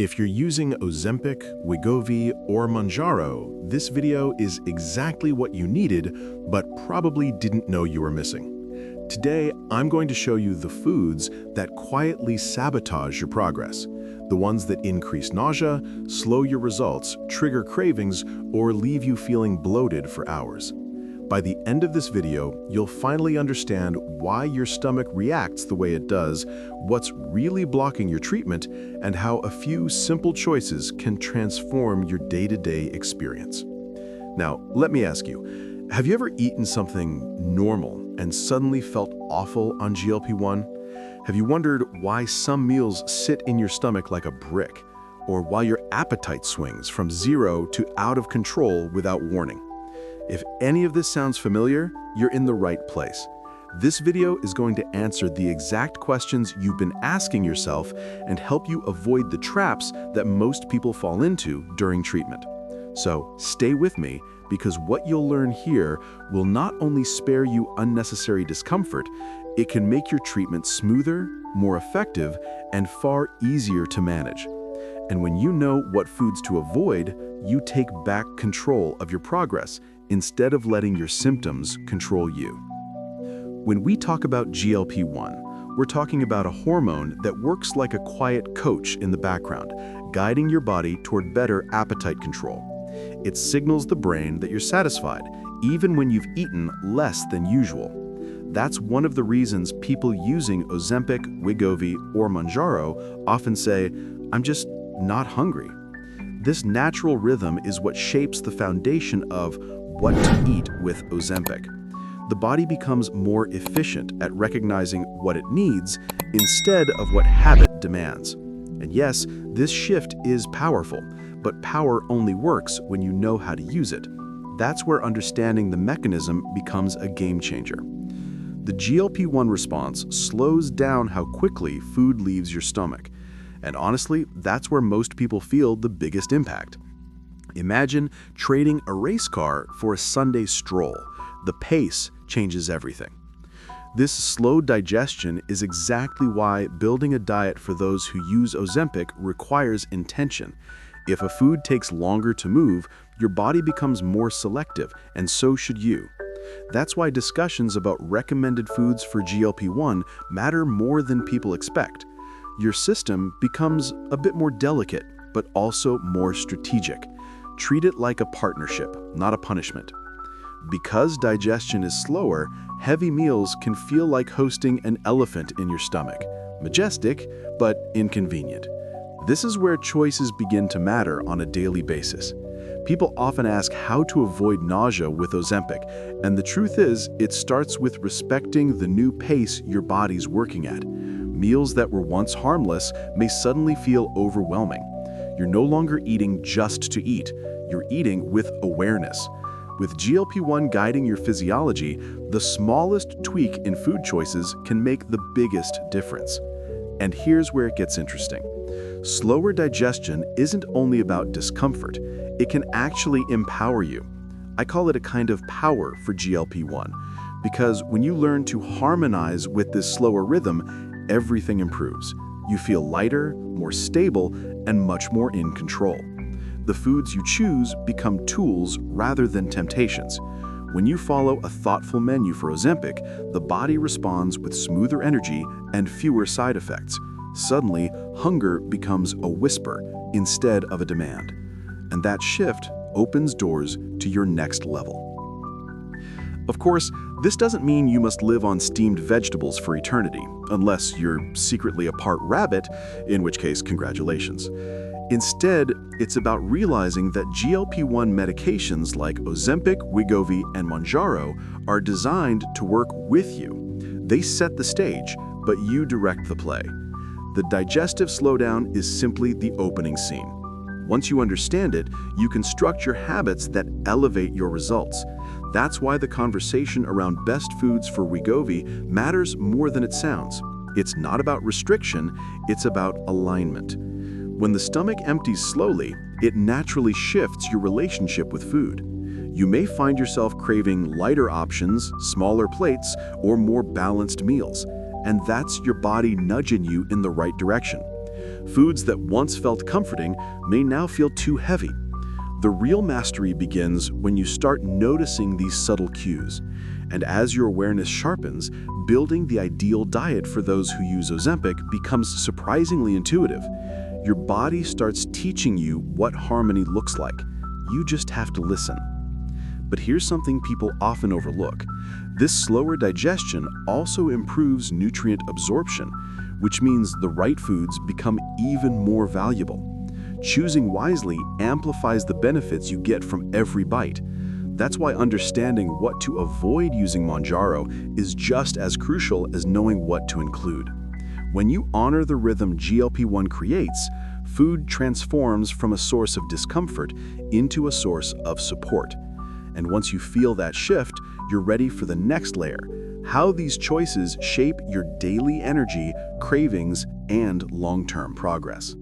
If you're using Ozempic, Wegovy, or Mounjaro, this video is exactly what you needed, but probably didn't know you were missing. Today, I'm going to show you the foods that quietly sabotage your progress, the ones that increase nausea, slow your results, trigger cravings, or leave you feeling bloated for hours. By the end of this video, you'll finally understand why your stomach reacts the way it does, what's really blocking your treatment, and how a few simple choices can transform your day-to-day experience. Now, let me ask you, have you ever eaten something normal and suddenly felt awful on GLP-1? Have you wondered why some meals sit in your stomach like a brick, or why your appetite swings from 0 to out of control without warning? If any of this sounds familiar, you're in the right place. This video is going to answer the exact questions you've been asking yourself and help you avoid the traps that most people fall into during treatment. So stay with me, because what you'll learn here will not only spare you unnecessary discomfort, it can make your treatment smoother, more effective, and far easier to manage. And when you know what foods to avoid, you take back control of your progress instead of letting your symptoms control you. When we talk about GLP-1, we're talking about a hormone that works like a quiet coach in the background, guiding your body toward better appetite control. It signals the brain that you're satisfied, even when you've eaten less than usual. That's one of the reasons people using Ozempic, Wegovy, or Mounjaro often say, "I'm just not hungry." This natural rhythm is what shapes the foundation of what to eat with Ozempic. The body becomes more efficient at recognizing what it needs instead of what habit demands. And yes, this shift is powerful, but power only works when you know how to use it. That's where understanding the mechanism becomes a game changer. The GLP-1 response slows down how quickly food leaves your stomach. And honestly, that's where most people feel the biggest impact. Imagine trading a race car for a Sunday stroll. The pace changes everything. This slow digestion is exactly why building a diet for those who use Ozempic requires intention. If a food takes longer to move, your body becomes more selective, and so should you. That's why discussions about recommended foods for GLP-1 matter more than people expect. Your system becomes a bit more delicate, but also more strategic. Treat it like a partnership, not a punishment. Because digestion is slower, heavy meals can feel like hosting an elephant in your stomach. Majestic, but inconvenient. This is where choices begin to matter on a daily basis. People often ask how to avoid nausea with Ozempic, and the truth is, it starts with respecting the new pace your body's working at. Meals that were once harmless may suddenly feel overwhelming. You're no longer eating just to eat, you're eating with awareness. With GLP-1 guiding your physiology, the smallest tweak in food choices can make the biggest difference. And here's where it gets interesting. Slower digestion isn't only about discomfort, it can actually empower you. I call it a kind of power for GLP-1, because when you learn to harmonize with this slower rhythm, everything improves. You feel lighter, more stable, and much more in control. The foods you choose become tools rather than temptations. When you follow a thoughtful menu for Ozempic, the body responds with smoother energy and fewer side effects. Suddenly, hunger becomes a whisper instead of a demand. And that shift opens doors to your next level. Of course, this doesn't mean you must live on steamed vegetables for eternity, unless you're secretly a part rabbit, in which case, congratulations. Instead, it's about realizing that GLP-1 medications like Ozempic, Wegovy, and Mounjaro are designed to work with you. They set the stage, but you direct the play. The digestive slowdown is simply the opening scene. Once you understand it, you can structure habits that elevate your results. That's why the conversation around best foods for Wegovy matters more than it sounds. It's not about restriction, it's about alignment. When the stomach empties slowly, it naturally shifts your relationship with food. You may find yourself craving lighter options, smaller plates, or more balanced meals, and that's your body nudging you in the right direction. Foods that once felt comforting may now feel too heavy. The real mastery begins when you start noticing these subtle cues. And as your awareness sharpens, building the ideal diet for those who use Ozempic becomes surprisingly intuitive. Your body starts teaching you what harmony looks like. You just have to listen. But here's something people often overlook. This slower digestion also improves nutrient absorption, which means the right foods become even more valuable. Choosing wisely amplifies the benefits you get from every bite. That's why understanding what to avoid using Mounjaro is just as crucial as knowing what to include. When you honor the rhythm GLP-1 creates, food transforms from a source of discomfort into a source of support. And once you feel that shift, you're ready for the next layer: how these choices shape your daily energy, cravings, and long-term progress.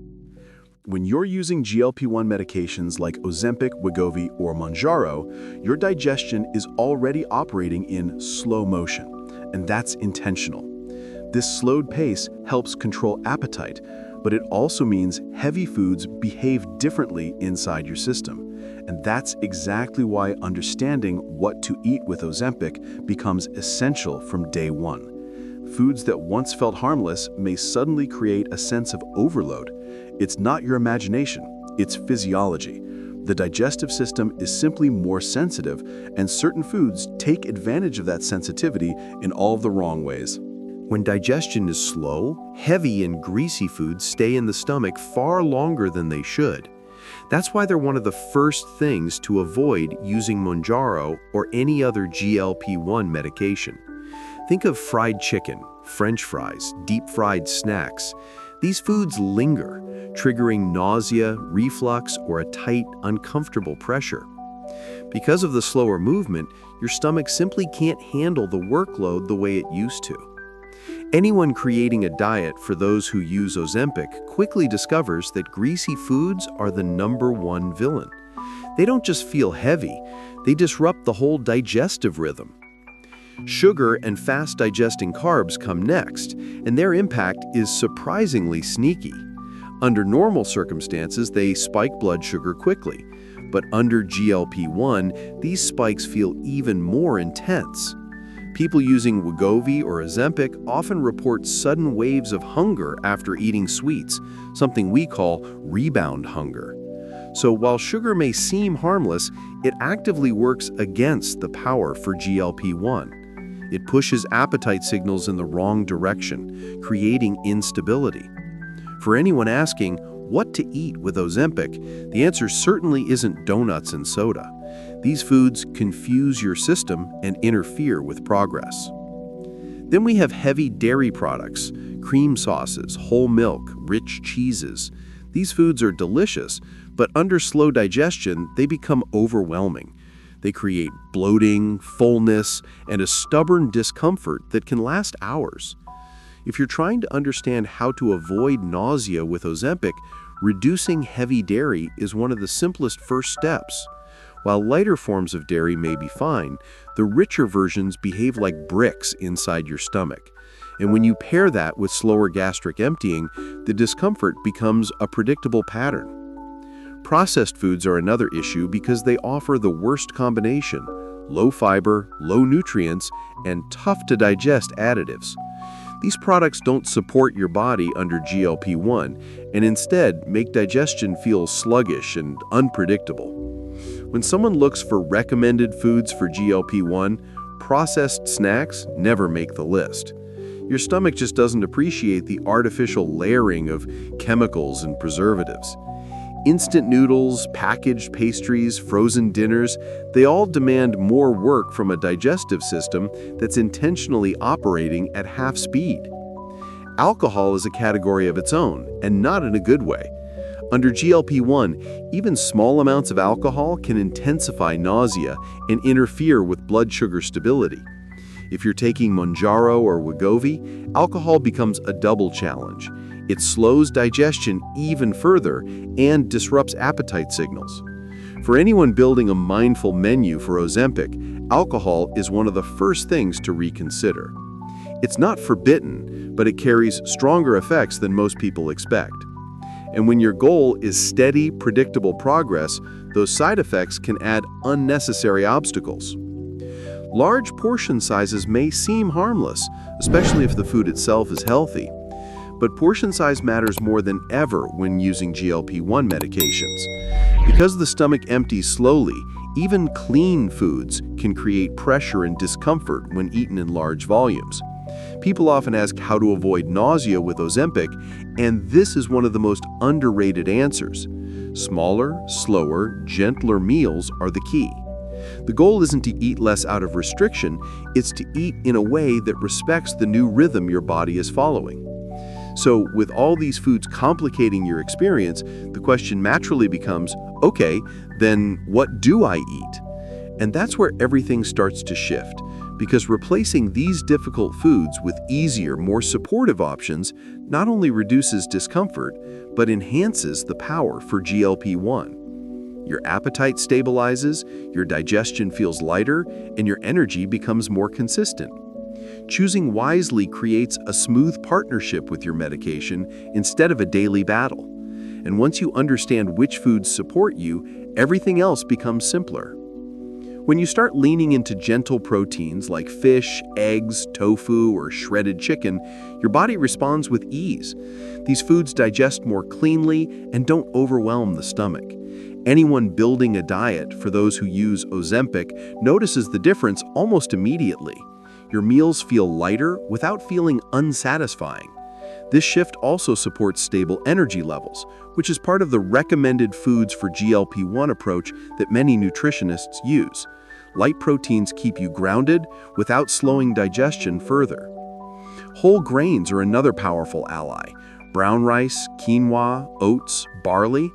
When you're using GLP-1 medications like Ozempic, Wegovy, or Mounjaro, your digestion is already operating in slow motion, and that's intentional. This slowed pace helps control appetite, but it also means heavy foods behave differently inside your system. And that's exactly why understanding what to eat with Ozempic becomes essential from day one. Foods that once felt harmless may suddenly create a sense of overload. It's not your imagination, it's physiology. The digestive system is simply more sensitive, and certain foods take advantage of that sensitivity in all of the wrong ways. When digestion is slow, heavy and greasy foods stay in the stomach far longer than they should. That's why they're one of the first things to avoid using Mounjaro or any other GLP-1 medication. Think of fried chicken, French fries, deep-fried snacks. These foods linger, triggering nausea, reflux, or a tight, uncomfortable pressure. Because of the slower movement, your stomach simply can't handle the workload the way it used to. Anyone creating a diet for those who use Ozempic quickly discovers that greasy foods are the #1 villain. They don't just feel heavy, they disrupt the whole digestive rhythm. Sugar and fast-digesting carbs come next, and their impact is surprisingly sneaky. Under normal circumstances, they spike blood sugar quickly, but under GLP-1, these spikes feel even more intense. People using Wegovy or Ozempic often report sudden waves of hunger after eating sweets, something we call rebound hunger. So while sugar may seem harmless, it actively works against the power for GLP-1. It pushes appetite signals in the wrong direction, creating instability. For anyone asking what to eat with Ozempic, the answer certainly isn't donuts and soda. These foods confuse your system and interfere with progress. Then we have heavy dairy products, cream sauces, whole milk, rich cheeses. These foods are delicious, but under slow digestion, they become overwhelming. They create bloating, fullness, and a stubborn discomfort that can last hours. If you're trying to understand how to avoid nausea with Ozempic, reducing heavy dairy is one of the simplest first steps. While lighter forms of dairy may be fine, the richer versions behave like bricks inside your stomach. And when you pair that with slower gastric emptying, the discomfort becomes a predictable pattern. Processed foods are another issue because they offer the worst combination: low fiber, low nutrients, and tough-to-digest additives. These products don't support your body under GLP-1 and instead make digestion feel sluggish and unpredictable. When someone looks for recommended foods for GLP-1, processed snacks never make the list. Your stomach just doesn't appreciate the artificial layering of chemicals and preservatives. Instant noodles, packaged pastries, frozen dinners, they all demand more work from a digestive system that's intentionally operating at half speed. Alcohol is a category of its own, and not in a good way. Under GLP-1, even small amounts of alcohol can intensify nausea and interfere with blood sugar stability. If you're taking Mounjaro or Wegovy, alcohol becomes a double challenge. It slows digestion even further and disrupts appetite signals. For anyone building a mindful menu for Ozempic, alcohol is one of the first things to reconsider. It's not forbidden, but it carries stronger effects than most people expect. And when your goal is steady, predictable progress, those side effects can add unnecessary obstacles. Large portion sizes may seem harmless, especially if the food itself is healthy. But portion size matters more than ever when using GLP-1 medications. Because the stomach empties slowly, even clean foods can create pressure and discomfort when eaten in large volumes. People often ask how to avoid nausea with Ozempic, and this is one of the most underrated answers. Smaller, slower, gentler meals are the key. The goal isn't to eat less out of restriction, it's to eat in a way that respects the new rhythm your body is following. So, with all these foods complicating your experience, the question naturally becomes, okay, then what do I eat? And that's where everything starts to shift, because replacing these difficult foods with easier, more supportive options not only reduces discomfort, but enhances the power for GLP-1. Your appetite stabilizes, your digestion feels lighter, and your energy becomes more consistent. Choosing wisely creates a smooth partnership with your medication instead of a daily battle. And once you understand which foods support you, everything else becomes simpler. When you start leaning into gentle proteins like fish, eggs, tofu, or shredded chicken, your body responds with ease. These foods digest more cleanly and don't overwhelm the stomach. Anyone building a diet for those who use Ozempic notices the difference almost immediately. Your meals feel lighter without feeling unsatisfying. This shift also supports stable energy levels, which is part of the recommended foods for GLP-1 approach that many nutritionists use. Light proteins keep you grounded without slowing digestion further. Whole grains are another powerful ally. Brown rice, quinoa, oats, barley.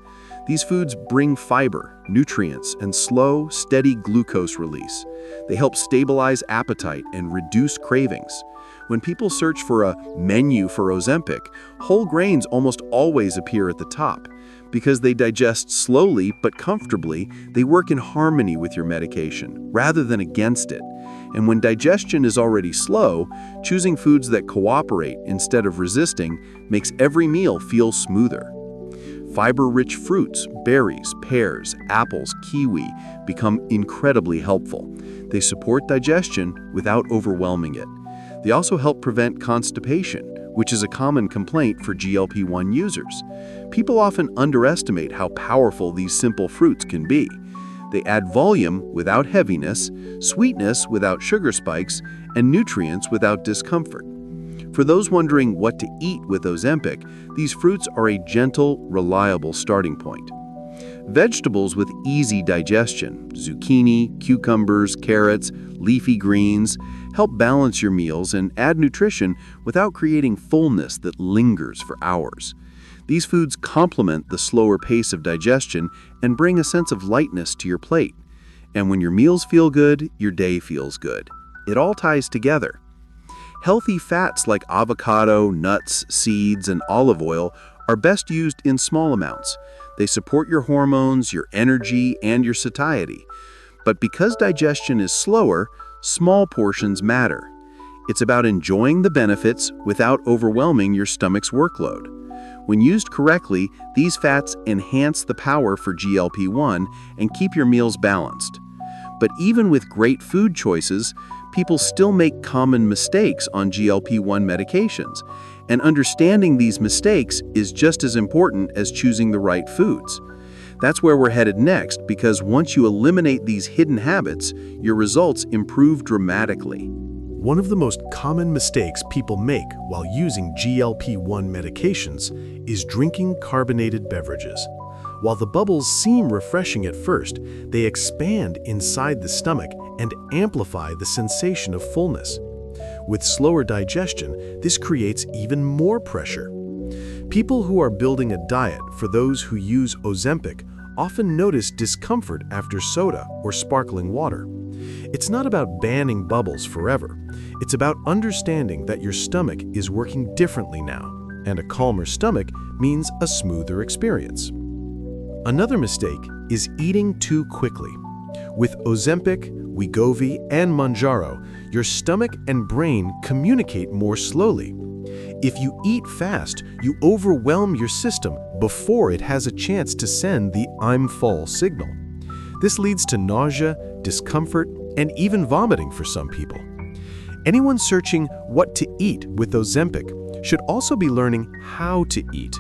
These foods bring fiber, nutrients, and slow, steady glucose release. They help stabilize appetite and reduce cravings. When people search for a menu for Ozempic, whole grains almost always appear at the top. Because they digest slowly but comfortably, they work in harmony with your medication, rather than against it. And when digestion is already slow, choosing foods that cooperate instead of resisting makes every meal feel smoother. Fiber-rich fruits, berries, pears, apples, kiwi become incredibly helpful. They support digestion without overwhelming it. They also help prevent constipation, which is a common complaint for GLP-1 users. People often underestimate how powerful these simple fruits can be. They add volume without heaviness, sweetness without sugar spikes, and nutrients without discomfort. For those wondering what to eat with Ozempic, these fruits are a gentle, reliable starting point. Vegetables with easy digestion, zucchini, cucumbers, carrots, leafy greens, help balance your meals and add nutrition without creating fullness that lingers for hours. These foods complement the slower pace of digestion and bring a sense of lightness to your plate. And when your meals feel good, your day feels good. It all ties together. Healthy fats like avocado, nuts, seeds, and olive oil are best used in small amounts. They support your hormones, your energy, and your satiety. But because digestion is slower, small portions matter. It's about enjoying the benefits without overwhelming your stomach's workload. When used correctly, these fats enhance the power for GLP-1 and keep your meals balanced. But even with great food choices, people still make common mistakes on GLP-1 medications, and understanding these mistakes is just as important as choosing the right foods. That's where we're headed next, because once you eliminate these hidden habits, your results improve dramatically. One of the most common mistakes people make while using GLP-1 medications is drinking carbonated beverages. While the bubbles seem refreshing at first, they expand inside the stomach and amplify the sensation of fullness. With slower digestion, this creates even more pressure. People who are building a diet for those who use Ozempic often notice discomfort after soda or sparkling water. It's not about banning bubbles forever. It's about understanding that your stomach is working differently now, and a calmer stomach means a smoother experience. Another mistake is eating too quickly. With Ozempic, Wegovy, and Mounjaro, your stomach and brain communicate more slowly. If you eat fast, you overwhelm your system before it has a chance to send the "I'm full" signal. This leads to nausea, discomfort, and even vomiting for some people. Anyone searching what to eat with Ozempic should also be learning how to eat.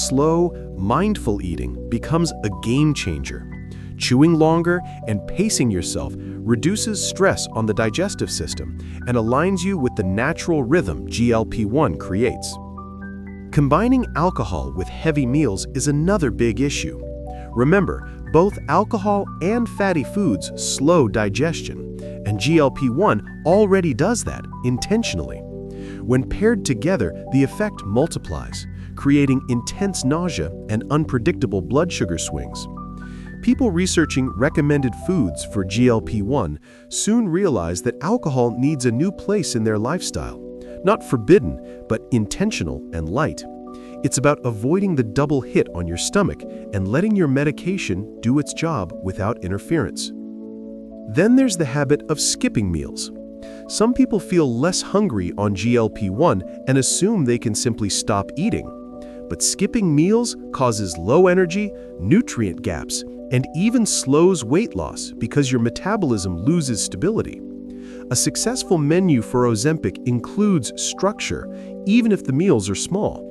Slow, mindful eating becomes a game changer. Chewing longer and pacing yourself reduces stress on the digestive system and aligns you with the natural rhythm GLP-1 creates. Combining alcohol with heavy meals is another big issue. Remember, both alcohol and fatty foods slow digestion, and GLP-1 already does that intentionally. When paired together, the effect multiplies, creating intense nausea and unpredictable blood sugar swings. People researching recommended foods for GLP-1 soon realize that alcohol needs a new place in their lifestyle. Not forbidden, but intentional and light. It's about avoiding the double hit on your stomach and letting your medication do its job without interference. Then there's the habit of skipping meals. Some people feel less hungry on GLP-1 and assume they can simply stop eating. But skipping meals causes low energy, nutrient gaps, and even slows weight loss because your metabolism loses stability. A successful menu for Ozempic includes structure, even if the meals are small.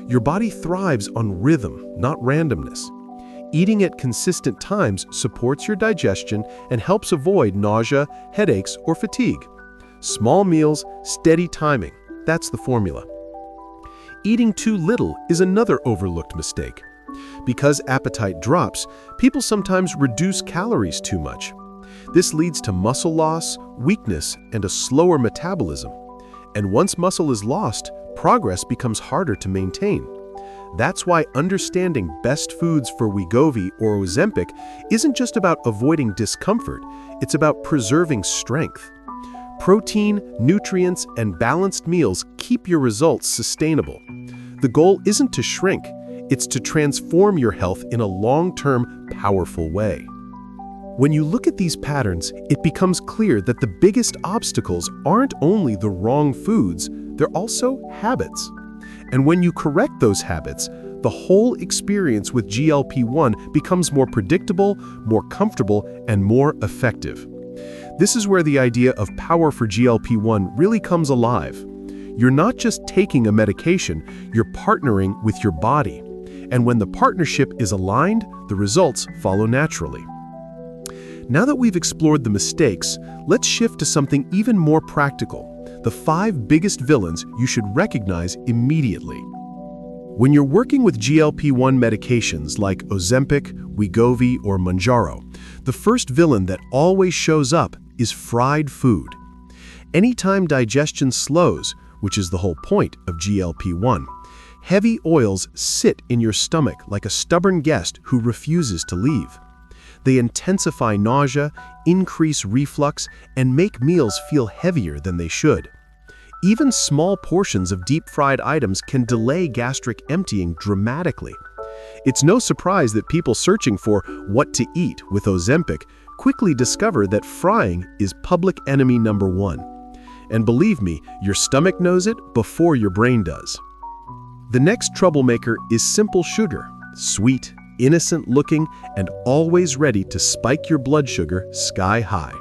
Your body thrives on rhythm, not randomness. Eating at consistent times supports your digestion and helps avoid nausea, headaches, or fatigue. Small meals, steady timing, that's the formula. Eating too little is another overlooked mistake. Because appetite drops, people sometimes reduce calories too much. This leads to muscle loss, weakness, and a slower metabolism. And once muscle is lost, progress becomes harder to maintain. That's why understanding best foods for Wegovy or Ozempic isn't just about avoiding discomfort, it's about preserving strength. Protein, nutrients, and balanced meals keep your results sustainable. The goal isn't to shrink, it's to transform your health in a long-term, powerful way. When you look at these patterns, it becomes clear that the biggest obstacles aren't only the wrong foods, they're also habits. And when you correct those habits, the whole experience with GLP-1 becomes more predictable, more comfortable, and more effective. This is where the idea of power for GLP-1 really comes alive. You're not just taking a medication, you're partnering with your body. And when the partnership is aligned, the results follow naturally. Now that we've explored the mistakes, let's shift to something even more practical. The 5 biggest villains you should recognize immediately. When you're working with GLP-1 medications like Ozempic, Wegovy, or Mounjaro, the first villain that always shows up is fried food. Anytime digestion slows, which is the whole point of GLP-1, heavy oils sit in your stomach like a stubborn guest who refuses to leave. They intensify nausea, increase reflux, and make meals feel heavier than they should. Even small portions of deep-fried items can delay gastric emptying dramatically. It's no surprise that people searching for what to eat with Ozempic quickly discover that frying is public enemy number 1. And believe me, your stomach knows it before your brain does. The next troublemaker is simple sugar, sweet, innocent-looking, and always ready to spike your blood sugar sky high.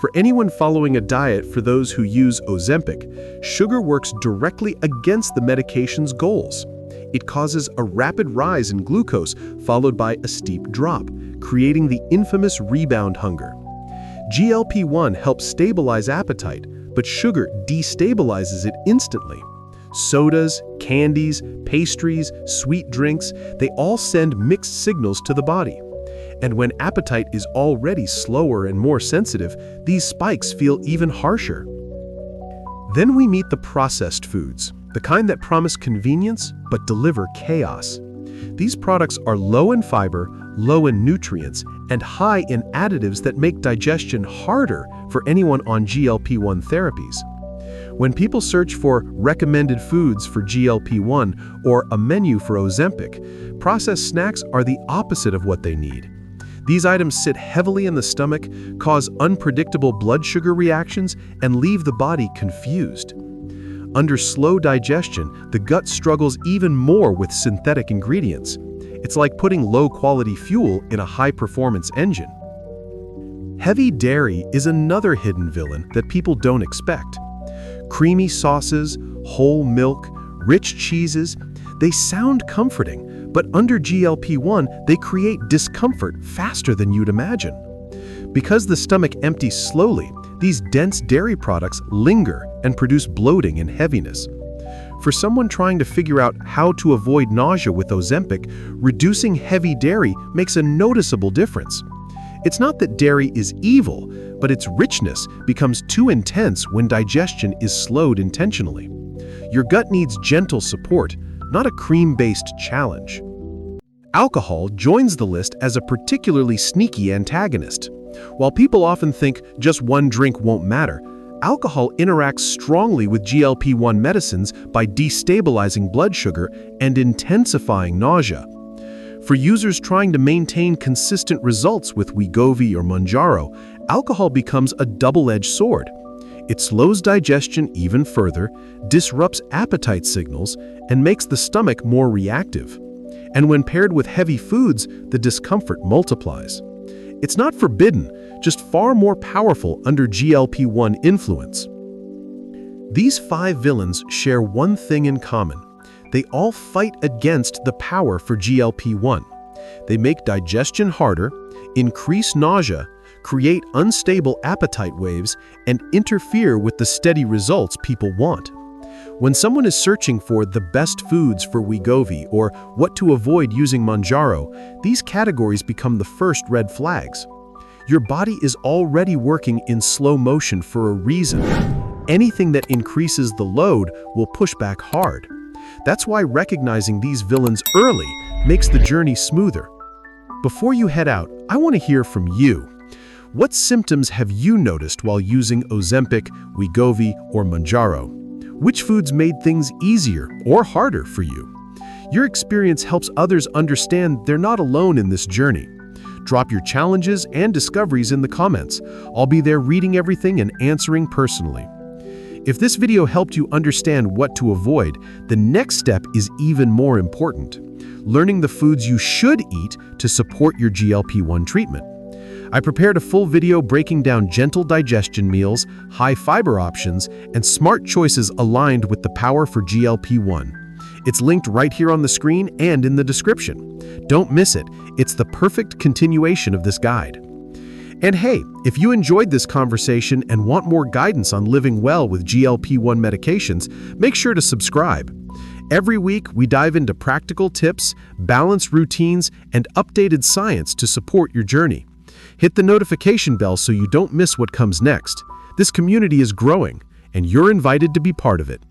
For anyone following a diet for those who use Ozempic, sugar works directly against the medication's goals. It causes a rapid rise in glucose followed by a steep drop, creating the infamous rebound hunger. GLP-1 helps stabilize appetite, but sugar destabilizes it instantly. Sodas, candies, pastries, sweet drinks, they all send mixed signals to the body. And when appetite is already slower and more sensitive, these spikes feel even harsher. Then we meet the processed foods, the kind that promise convenience but deliver chaos. These products are low in fiber, low in nutrients, and high in additives that make digestion harder for anyone on GLP-1 therapies. When people search for recommended foods for GLP-1 or a menu for Ozempic, processed snacks are the opposite of what they need. These items sit heavily in the stomach, cause unpredictable blood sugar reactions, and leave the body confused. Under slow digestion, the gut struggles even more with synthetic ingredients. It's like putting low-quality fuel in a high-performance engine. Heavy dairy is another hidden villain that people don't expect. Creamy sauces, whole milk, rich cheeses, they sound comforting, but under GLP-1, they create discomfort faster than you'd imagine. Because the stomach empties slowly, these dense dairy products linger and produce bloating and heaviness. For someone trying to figure out how to avoid nausea with Ozempic, reducing heavy dairy makes a noticeable difference. It's not that dairy is evil, but its richness becomes too intense when digestion is slowed intentionally. Your gut needs gentle support, not a cream-based challenge. Alcohol joins the list as a particularly sneaky antagonist. While people often think just one drink won't matter, alcohol interacts strongly with GLP-1 medicines by destabilizing blood sugar and intensifying nausea. For users trying to maintain consistent results with Wegovy or Mounjaro, alcohol becomes a double-edged sword. It slows digestion even further, disrupts appetite signals, and makes the stomach more reactive. And when paired with heavy foods, the discomfort multiplies. It's not forbidden, just far more powerful under GLP-1 influence. These 5 villains share one thing in common. They all fight against the power for GLP-1. They make digestion harder, increase nausea, create unstable appetite waves, and interfere with the steady results people want. When someone is searching for the best foods for Wegovy or what to avoid using Mounjaro, these categories become the first red flags. Your body is already working in slow motion for a reason. Anything that increases the load will push back hard. That's why recognizing these villains early makes the journey smoother. Before you head out, I want to hear from you. What symptoms have you noticed while using Ozempic, Wegovy, or Mounjaro? Which foods made things easier or harder for you? Your experience helps others understand they're not alone in this journey. Drop your challenges and discoveries in the comments. I'll be there reading everything and answering personally. If this video helped you understand what to avoid, the next step is even more important: learning the foods you should eat to support your GLP-1 treatment. I prepared a full video breaking down gentle digestion meals, high-fiber options, and smart choices aligned with the power for GLP-1. It's linked right here on the screen and in the description. Don't miss it. It's the perfect continuation of this guide. And hey, if you enjoyed this conversation and want more guidance on living well with GLP-1 medications, make sure to subscribe. Every week, we dive into practical tips, balanced routines, and updated science to support your journey. Hit the notification bell so you don't miss what comes next. This community is growing, and you're invited to be part of it.